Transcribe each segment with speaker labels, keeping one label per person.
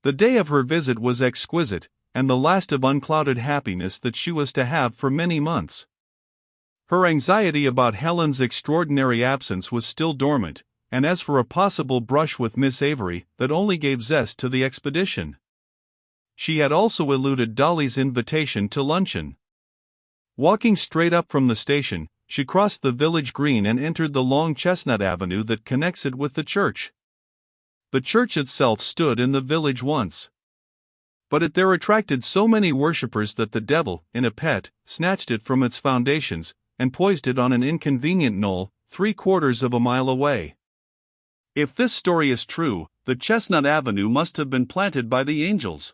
Speaker 1: The day of her visit was exquisite, and the last of unclouded happiness that she was to have for many months. Her anxiety about Helen's extraordinary absence was still dormant, and as for a possible brush with Miss Avery, that only gave zest to the expedition. She had also eluded Dolly's invitation to luncheon. Walking straight up from the station, she crossed the village green and entered the long chestnut avenue that connects it with the church. The church itself stood in the village once, but it there attracted so many worshippers that the devil, in a pet, snatched it from its foundations, and poised it on an inconvenient knoll, 3/4 of a mile away. If this story is true, the chestnut avenue must have been planted by the angels.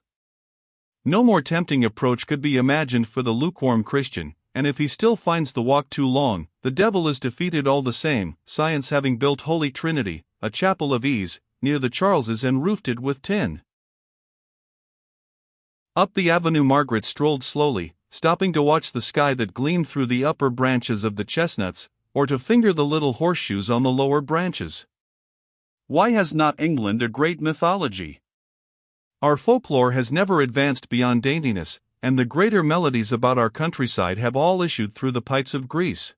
Speaker 1: No more tempting approach could be imagined for the lukewarm Christian, and if he still finds the walk too long, the devil is defeated all the same, science having built Holy Trinity, a chapel of ease, near the Charleses and roofed it with tin. Up the avenue Margaret strolled slowly, stopping to watch the sky that gleamed through the upper branches of the chestnuts, or to finger the little horseshoes on the lower branches. Why has not England a great mythology? Our folklore has never advanced beyond daintiness, and the greater melodies about our countryside have all issued through the pipes of Greece.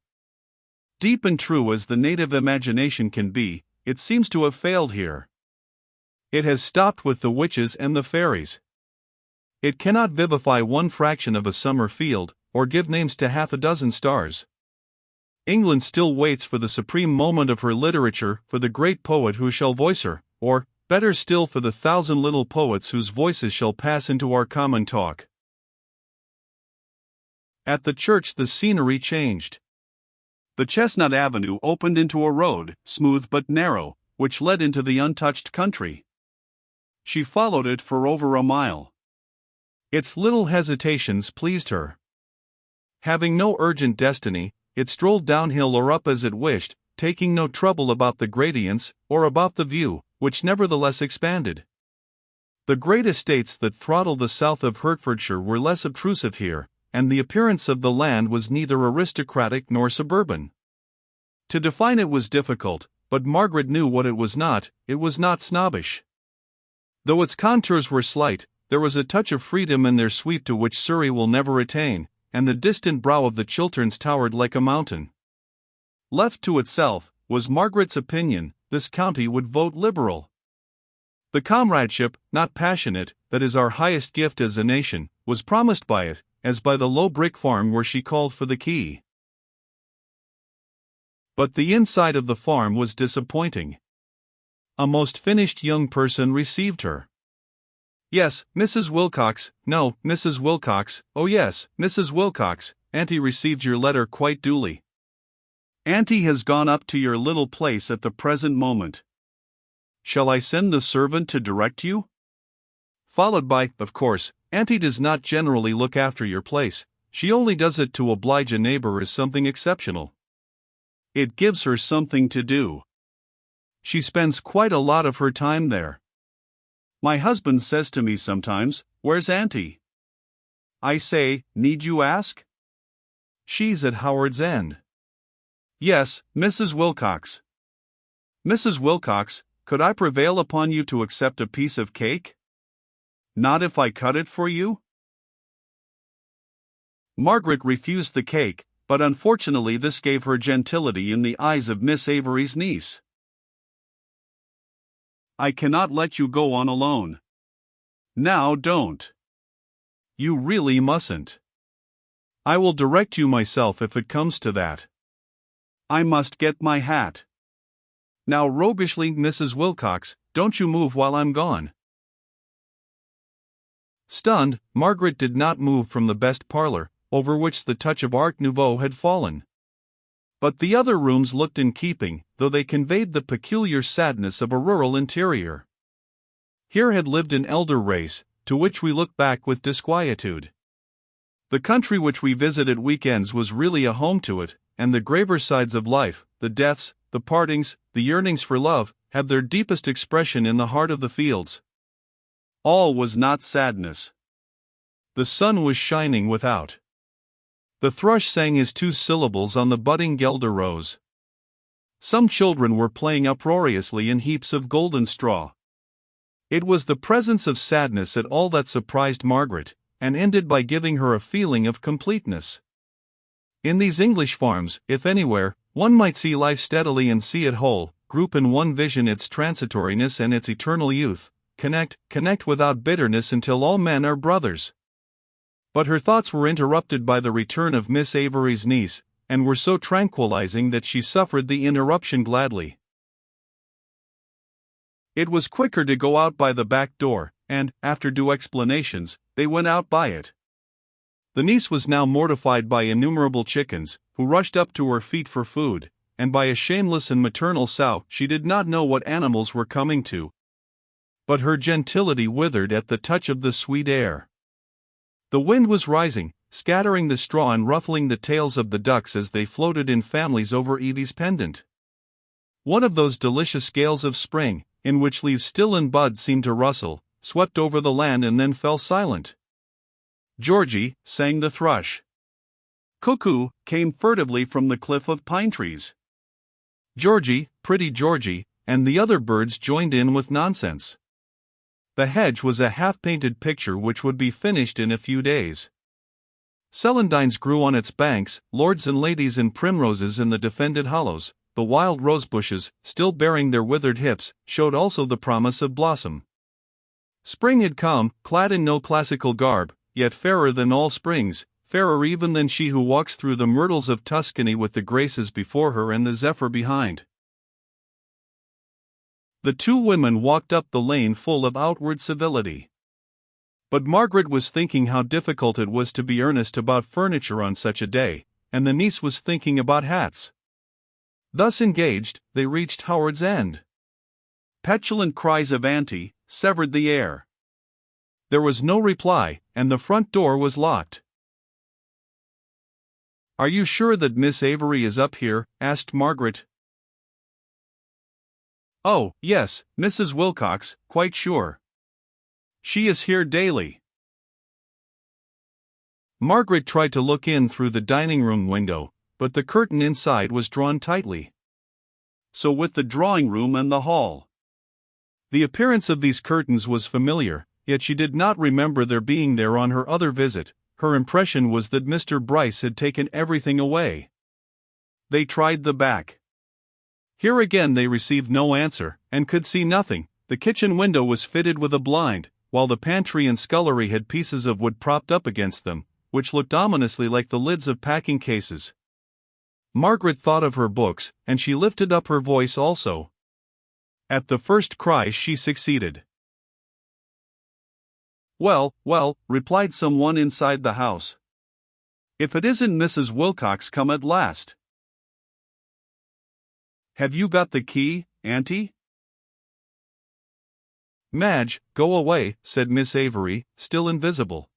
Speaker 1: Deep and true as the native imagination can be, it seems to have failed here. It has stopped with the witches and the fairies. It cannot vivify one fraction of a summer field, or give names to half a dozen stars. England still waits for the supreme moment of her literature, for the great poet who shall voice her, or, better still, for the 1,000 little poets whose voices shall pass into our common talk. At the church the scenery changed. The chestnut avenue opened into a road, smooth but narrow, which led into the untouched country. She followed it for over a mile. Its little hesitations pleased her. Having no urgent destiny, it strolled downhill or up as it wished, taking no trouble about the gradients, or about the view, which nevertheless expanded. The great estates that throttle the south of Hertfordshire were less obtrusive here, and the appearance of the land was neither aristocratic nor suburban. To define it was difficult, but Margaret knew what it was not snobbish. Though its contours were slight, there was a touch of freedom in their sweep to which Surrey will never attain, and the distant brow of the Chilterns towered like a mountain. Left to itself, was Margaret's opinion, this county would vote Liberal. The comradeship, not passionate, that is our highest gift as a nation, was promised by it, as by the low brick farm where she called for the key. But the inside of the farm was disappointing. A most finished young person received her. Yes, Mrs. Wilcox, no, Mrs. Wilcox, oh yes, Mrs. Wilcox, Auntie received your letter quite duly. Auntie has gone up to your little place at the present moment. Shall I send the servant to direct you? Followed by, of course, Auntie does not generally look after your place, she only does it to oblige a neighbor as something exceptional. It gives her something to do. She spends quite a lot of her time there. My husband says to me sometimes, "Where's Auntie?" I say, "Need you ask?" She's at Howard's End. Yes, Mrs. Wilcox. Mrs. Wilcox, could I prevail upon you to accept a piece of cake? Not if I cut it for you? Margaret refused the cake, but unfortunately this gave her gentility in the eyes of Miss Avery's niece. I cannot let you go on alone. Now don't. You really mustn't. I will direct you myself if it comes to that. I must get my hat. Now roguishly, Mrs. Wilcox, don't you move while I'm gone. Stunned, Margaret did not move from the best parlor, over which the touch of Art Nouveau had fallen. But the other rooms looked in keeping, though they conveyed the peculiar sadness of a rural interior. Here had lived an elder race, to which we look back with disquietude. The country which we visit at weekends was really a home to it, and the graver sides of life, the deaths, the partings, the yearnings for love, have their deepest expression in the heart of the fields. All was not sadness. The sun was shining without. The thrush sang his 2 syllables on the budding guelder rose. Some children were playing uproariously in heaps of golden straw. It was the presence of sadness at all that surprised Margaret, and ended by giving her a feeling of completeness. In these English farms, if anywhere, one might see life steadily and see it whole, group in one vision its transitoriness and its eternal youth, connect without bitterness until all men are brothers. But her thoughts were interrupted by the return of Miss Avery's niece, and were so tranquilizing that she suffered the interruption gladly. It was quicker to go out by the back door, and, after due explanations, they went out by it. The niece was now mortified by innumerable chickens, who rushed up to her feet for food, and by a shameless and maternal sow. She did not know what animals were coming to. But her gentility withered at the touch of the sweet air. The wind was rising, scattering the straw and ruffling the tails of the ducks as they floated in families over Evie's pendant. One of those delicious gales of spring, in which leaves still in bud seemed to rustle, swept over the land and then fell silent. Georgie, sang the thrush. Cuckoo, came furtively from the cliff of pine trees. Georgie, pretty Georgie, and the other birds joined in with nonsense. The hedge was a half-painted picture which would be finished in a few days. Celandines grew on its banks, lords and ladies in primroses in the defended hollows. The wild rosebushes, still bearing their withered hips, showed also the promise of blossom. Spring had come, clad in no classical garb, yet fairer than all springs, fairer even than she who walks through the myrtles of Tuscany with the graces before her and the zephyr behind. The two women walked up the lane full of outward civility. But Margaret was thinking how difficult it was to be earnest about furniture on such a day, and the niece was thinking about hats. Thus engaged, they reached Howard's End. Petulant cries of "Auntie" severed the air. There was no reply, and the front door was locked. "Are you sure that Miss Avery is up here?" asked Margaret. "Oh, yes, Mrs. Wilcox, quite sure. She is here daily." Margaret tried to look in through the dining-room window, but the curtain inside was drawn tightly. So with the drawing-room and the hall. The appearance of these curtains was familiar, yet she did not remember their being there on her other visit. Her impression was that Mr. Bryce had taken everything away. They tried the back. Here again they received no answer, and could see nothing. The kitchen window was fitted with a blind, while the pantry and scullery had pieces of wood propped up against them, which looked ominously like the lids of packing cases. Margaret thought of her books, and she lifted up her voice also. At the first cry she succeeded. "Well, well," replied someone inside the house. "If it isn't Mrs. Wilcox come at last." "Have you got the key, Auntie?" "Madge, go away," said Miss Avery, still invisible.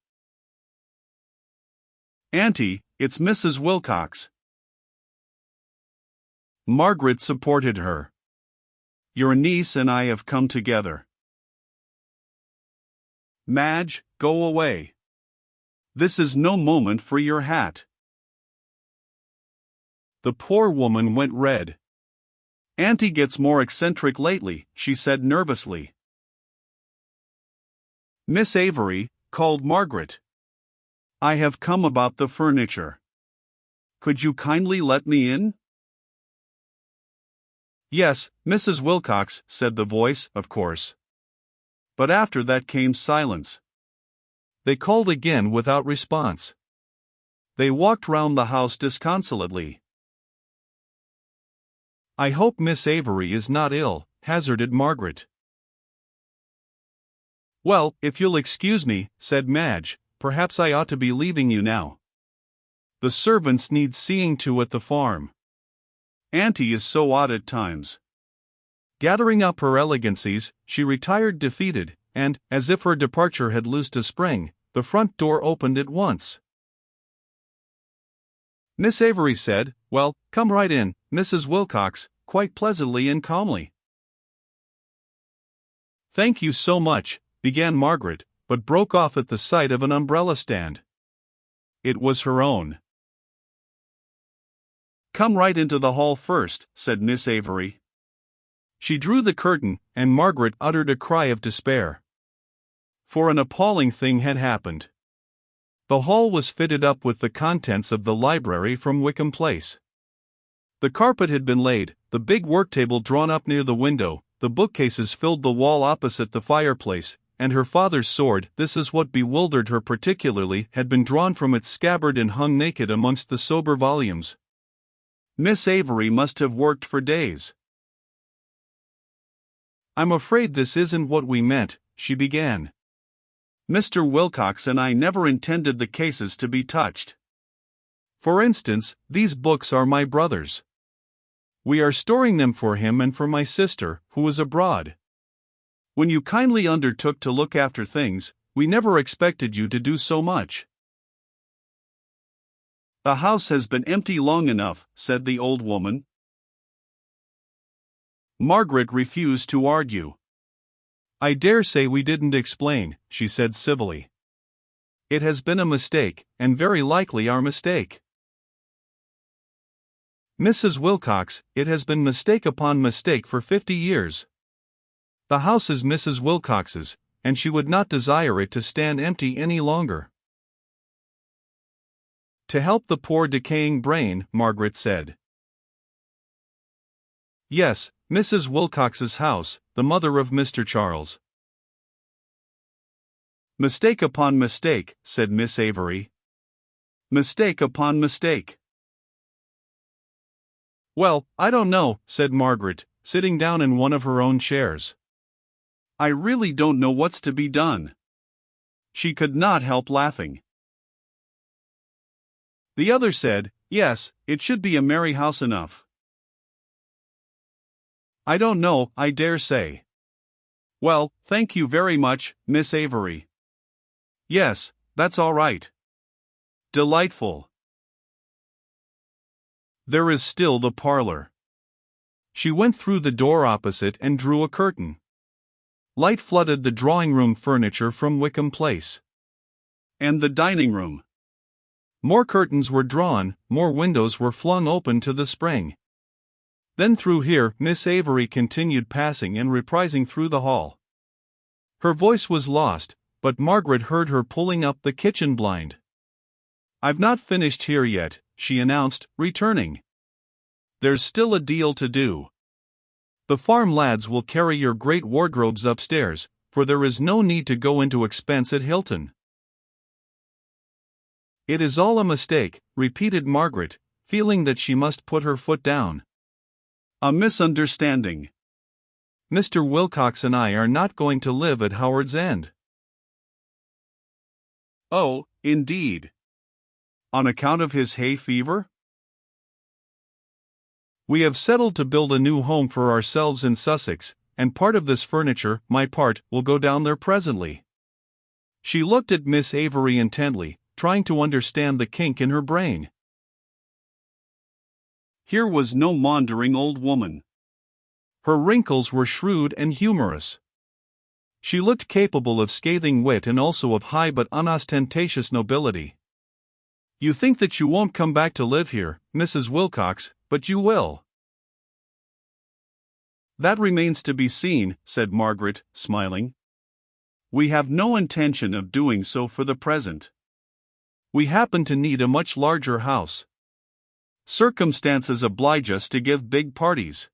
Speaker 1: "Auntie, it's Mrs. Wilcox." Margaret supported her. "Your niece and I have come together." "Madge, go away. This is no moment for your hat." The poor woman went red. "Auntie gets more eccentric lately," she said nervously. "Miss Avery," called Margaret. "I have come about the furniture. Could you kindly let me in?" "Yes, Mrs. Wilcox," said the voice, of course. But after that came silence. They called again without response. They walked round the house disconsolately. "I hope Miss Avery is not ill," hazarded Margaret. "Well, if you'll excuse me," said Madge, "perhaps I ought to be leaving you now. The servants need seeing to at the farm. Auntie is so odd at times." Gathering up her elegancies, she retired defeated, and, as if her departure had loosed a spring, the front door opened at once. Miss Avery said, "Well, come right in, Mrs. Wilcox," quite pleasantly and calmly. "Thank you so much," began Margaret, but broke off at the sight of an umbrella stand. It was her own. "Come right into the hall first," said Miss Avery. She drew the curtain, and Margaret uttered a cry of despair. For an appalling thing had happened. The hall was fitted up with the contents of the library from Wickham Place. The carpet had been laid, the big worktable drawn up near the window, the bookcases filled the wall opposite the fireplace, and her father's sword, this is what bewildered her particularly, had been drawn from its scabbard and hung naked amongst the sober volumes. Miss Avery must have worked for days. "I'm afraid this isn't what we meant," she began. "Mr. Wilcox and I never intended the cases to be touched. For instance, these books are my brother's. We are storing them for him and for my sister, who is abroad. When you kindly undertook to look after things, we never expected you to do so much." "The house has been empty long enough," said the old woman. Margaret refused to argue. "I dare say we didn't explain," she said civilly. "It has been a mistake, and very likely our mistake. Mrs. Wilcox, it has been mistake upon mistake for 50 years. The house is Mrs. Wilcox's, and she would not desire it to stand empty any longer." "To help the poor decaying brain," Margaret said. "Yes, Mrs. Wilcox's house, the mother of Mr. Charles." "Mistake upon mistake," said Miss Avery. "Mistake upon mistake." "Well, I don't know," said Margaret, sitting down in one of her own chairs. "I really don't know what's to be done." She could not help laughing. The other said, "Yes, it should be a merry house enough." "I don't know, I dare say." "Well, thank you very much, Miss Avery." "Yes, that's all right." "Delightful." There is still the parlor. She went through the door opposite and drew a curtain. Light flooded the drawing-room furniture from Wickham Place. And the dining room. More curtains were drawn, more windows were flung open to the spring. Then through here, Miss Avery continued passing and reprising through the hall. Her voice was lost, but Margaret heard her pulling up the kitchen blind. "I've not finished here yet," she announced, returning. "There's still a deal to do. The farm lads will carry your great wardrobes upstairs, for there is no need to go into expense at Hilton." "It is all a mistake," repeated Margaret, feeling that she must put her foot down. "A misunderstanding. Mr. Wilcox and I are not going to live at Howard's End." "Oh, indeed. On account of his hay fever?" "We have settled to build a new home for ourselves in Sussex, and part of this furniture, my part, will go down there presently." She looked at Miss Avery intently, trying to understand the kink in her brain. Here was no maundering old woman. Her wrinkles were shrewd and humorous. She looked capable of scathing wit and also of high but unostentatious nobility. "You think that you won't come back to live here, Mrs. Wilcox, but you will." "That remains to be seen," said Margaret, smiling. "We have no intention of doing so for the present. We happen to need a much larger house. Circumstances oblige us to give big parties.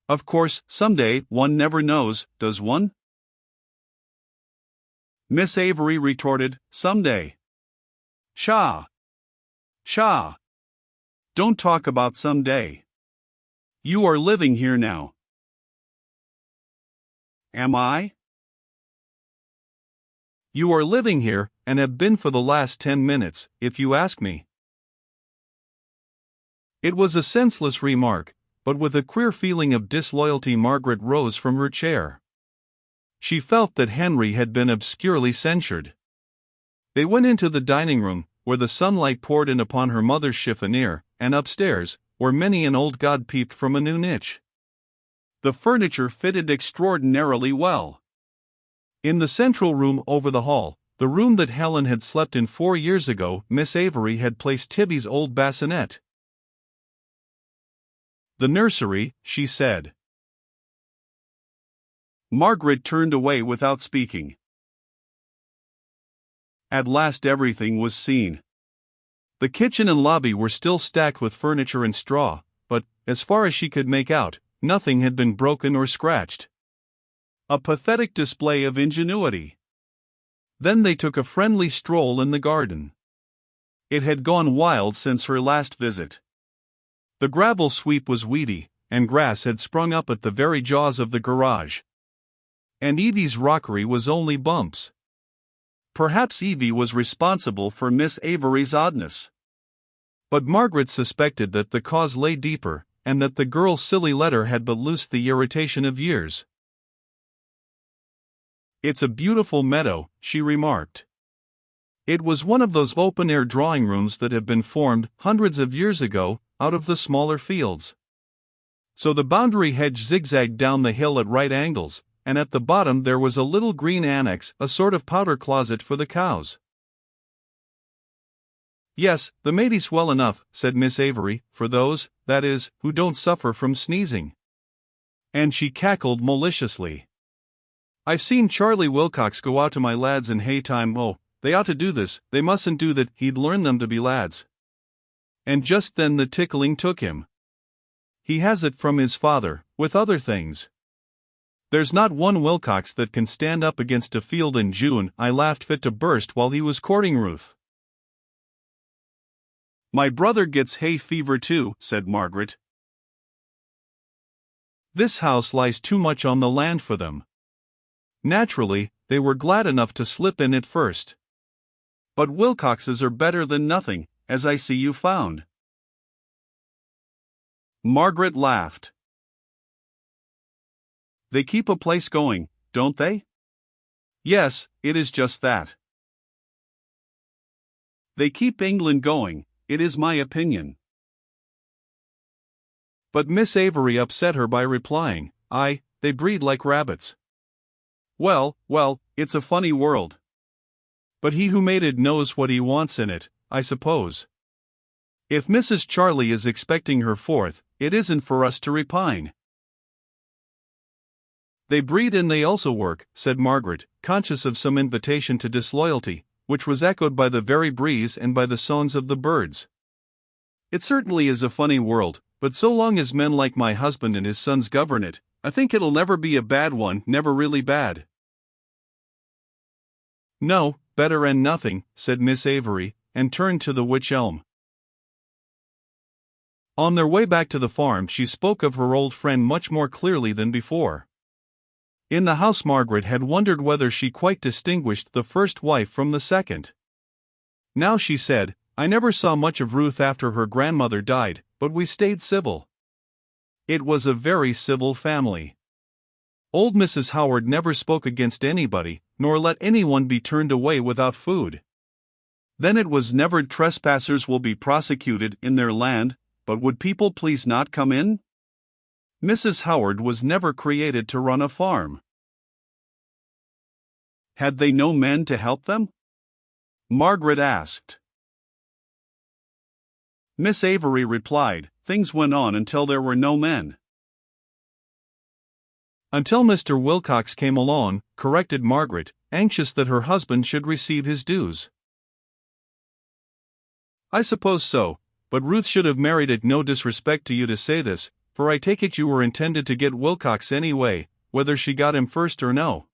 Speaker 1: Of course, someday, one never knows, does one?" Miss Avery retorted, "Someday. Pshaw! Pshaw! Don't talk about someday. You are living here now." "Am I?" "You are living here, and have been for the last 10 minutes, if you ask me." It was a senseless remark, but with a queer feeling of disloyalty Margaret rose from her chair. She felt that Henry had been obscurely censured. They went into the dining room, where the sunlight poured in upon her mother's chiffonier, and upstairs, where many an old god peeped from a new niche. The furniture fitted extraordinarily well. In the central room over the hall, the room that Helen had slept in 4 years ago, Miss Avery had placed Tibby's old bassinet. "The nursery," she said. Margaret turned away without speaking. At last everything was seen. The kitchen and lobby were still stacked with furniture and straw, but, as far as she could make out, nothing had been broken or scratched. A pathetic display of ingenuity. Then they took a friendly stroll in the garden. It had gone wild since her last visit. The gravel sweep was weedy, and grass had sprung up at the very jaws of the garage. And Evie's rockery was only bumps. Perhaps Evie was responsible for Miss Avery's oddness. But Margaret suspected that the cause lay deeper, and that the girl's silly letter had but loosed the irritation of years. "It's a beautiful meadow," she remarked. It was one of those open-air drawing rooms that have been formed, hundreds of years ago, out of the smaller fields. So the boundary hedge zigzagged down the hill at right angles, and at the bottom there was a little green annex, a sort of powder closet for the cows. "Yes, the matey's well enough," said Miss Avery, "for those, that is, who don't suffer from sneezing." And she cackled maliciously. "I've seen Charlie Wilcox go out to my lads in haytime. Oh, they ought to do this, they mustn't do that, he'd learn them to be lads." And just then the tickling took him. He has it from his father, with other things. There's not one Wilcox that can stand up against a field in June. I laughed fit to burst while he was courting Ruth. "My brother gets hay fever too," said Margaret. "This house lies too much on the land for them." Naturally, they were glad enough to slip in at first. "But Wilcoxes are better than nothing, as I see you found." Margaret laughed. "They keep a place going, don't they?" "Yes, it is just that. They keep England going, it is my opinion." But Miss Avery upset her by replying, They breed like rabbits." Well, it's a funny world. But he who made it knows what he wants in it, I suppose. If Mrs. Charlie is expecting her fourth, it isn't for us to repine." "They breed and they also work," said Margaret, conscious of some invitation to disloyalty, which was echoed by the very breeze and by the songs of the birds. "It certainly is a funny world, but so long as men like my husband and his sons govern it, I think it'll never be a bad one, never really bad." "No, better and nothing," said Miss Avery, and turned to the wych elm. On their way back to the farm she spoke of her old friend much more clearly than before. In the house Margaret had wondered whether she quite distinguished the first wife from the second. Now she said, "I never saw much of Ruth after her grandmother died, but we stayed civil. It was a very civil family. Old Mrs. Howard never spoke against anybody, nor let anyone be turned away without food. Then it was never trespassers will be prosecuted in their land, but would people please not come in? Mrs. Howard was never created to run a farm." "Had they no men to help them?" Margaret asked. Miss Avery replied, "Things went on until there were no men." "Until Mr. Wilcox came along," corrected Margaret, anxious that her husband should receive his dues. "I suppose so, but Ruth should have married it. No disrespect to you to say this, for I take it you were intended to get Wilcox anyway, whether she got him first or no."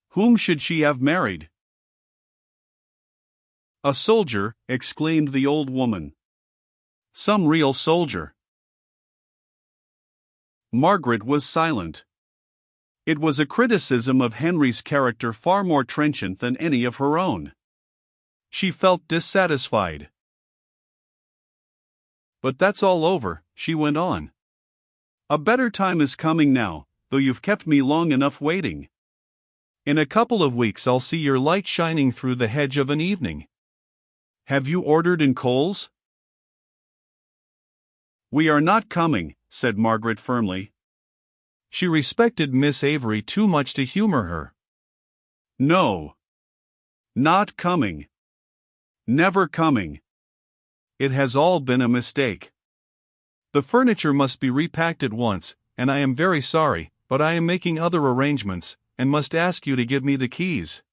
Speaker 1: "Whom should she have married?" "A soldier," exclaimed the old woman. "Some real soldier." Margaret was silent. It was a criticism of Henry's character far more trenchant than any of her own. She felt dissatisfied. "But that's all over," she went on. "A better time is coming now, though you've kept me long enough waiting. In a couple of weeks I'll see your light shining through the hedge of an evening. Have you ordered in coals?" "We are not coming," said Margaret firmly. She respected Miss Avery too much to humor her. "No. Not coming. Never coming. It has all been a mistake. The furniture must be repacked at once, and I am very sorry, but I am making other arrangements, and must ask you to give me the keys."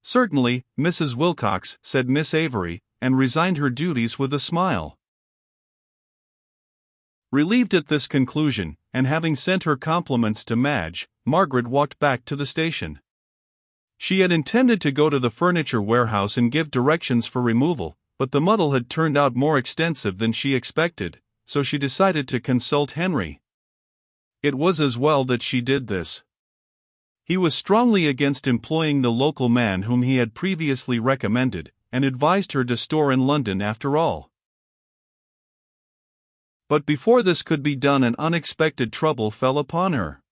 Speaker 1: "Certainly, Mrs. Wilcox," said Miss Avery, and resigned her duties with a smile. Relieved at this conclusion, and having sent her compliments to Madge, Margaret walked back to the station. She had intended to go to the furniture warehouse and give directions for removal, but the muddle had turned out more extensive than she expected, so she decided to consult Henry. It was as well that she did this. He was strongly against employing the local man whom he had previously recommended, and advised her to store in London after all. But before this could be done, an unexpected trouble fell upon her.